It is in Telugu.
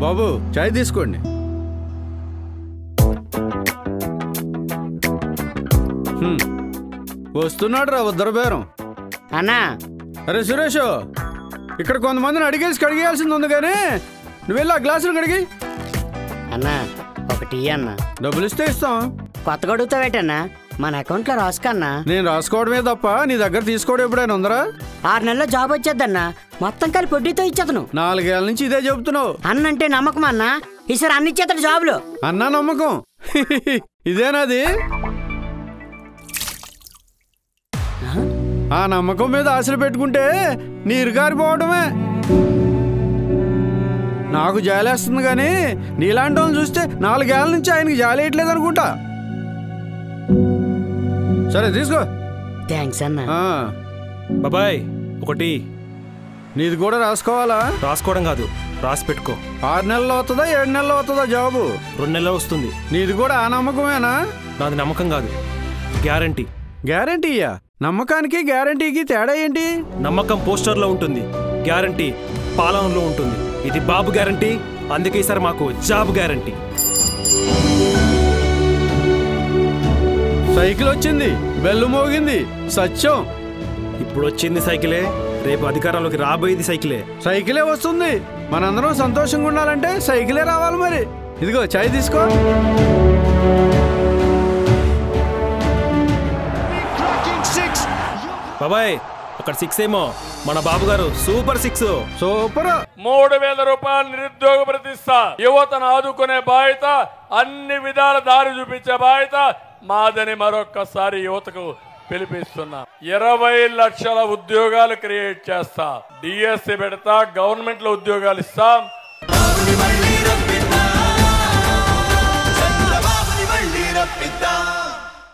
బాబు చాయ్ తీసుకోండి. వస్తున్నాడు రా ఉద్దర బేరం. అన్నా అరే సురేష్, ఇక్కడ కొంతమందిని అడిగేసి కడిగేయాల్సింది ఉంది కానీ నువ్వు వెళ్ళి ఆ గ్లాసులు కడిగి. అన్నా ఒకటి అన్నా. డబ్బులు ఇస్తే ఇస్తాం. కొత్తగా అడుగుతావేటన్నా? మన అకౌంట్లో రాసుకన్నా. నేను రాసుకోవడమే తప్ప నీ దగ్గర తీసుకోవడం ఎప్పుడైనా ఉందరా? 6 నెలల్లో జాబ్ వచ్చేద్దన్నా. మొత్తం కలిపి వడ్డీతో ఇచ్చేతను. 4 ఏళ్ళ నుంచి ఇదే చెబుతున్నావు. అన్నంటే నమ్మకం అన్నా. ఈసారి అన్ని ఇచ్చేతడు జాబులు. అన్నా నమ్మకం ఇదేనాది? ఆ నమ్మకం మీద ఆశలు పెట్టుకుంటే నీరు గారిపోవడమే. నాకు జాలేస్తుంది కానీ నీలాంటి వాళ్ళని చూస్తే 4 ఏళ్ళ నుంచి ఆయనకి జాలేయట్లేదు అనుకుంటా. సరే తీసుకో. థ్యాంక్స్ అన్నా. బాబాయ్ ఒకటి. నీది కూడా రాసుకోవాలా? రాసుకోవడం కాదు, రాసి పెట్టుకో. 6 నెలలు అవుతుందా 7 నెలలు అవుతుందా జాబు? 2 నెలలు వస్తుంది. నీది కూడా ఆ నమ్మకమేనా? నాది నమ్మకం కాదు, గ్యారంటీ. గ్యారంటీయా? నమ్మకానికి గ్యారంటీకి తేడా ఏంటి? నమ్మకం పోస్టర్లో ఉంటుంది, గ్యారంటీ పాలనలో ఉంటుంది. ఇది బాబు గ్యారంటీ, అందుకే ఈసారి మాకు జాబ్ గ్యారంటీ. సైకిల్ వచ్చింది, బెల్లు మోగింది, సత్యం. ఇప్పుడు వచ్చింది సైకిలే, రేపు అధికారంలోకి రాబోయేది సైకిలే. సైకిలే వస్తుంది. మనందరం సంతోషంగా ఉండాలంటే సైకిలే రావాలి. మరి ఇదిగో చాయ్ తీసుకో. బాబాయ్ అక్కడ 6 ఏమో, మన బాబు గారు సూపర్ 6. సూపర్. 3000 రూపాయలు నిరుద్యోగ ప్రతిష్ట. యువతను ఆదుకునే బాధ్యత, అన్ని విధాల దారి చూపించే బాధ్యత మాదని మరొక్కసారి యువతకు పిలిపిస్తున్నా. 20 లక్షల ఉద్యోగాలు క్రియేట్ చేస్తా. డిఎస్సి పెడతా, గవర్నమెంట్ లో ఉద్యోగాలు ఇస్తాం.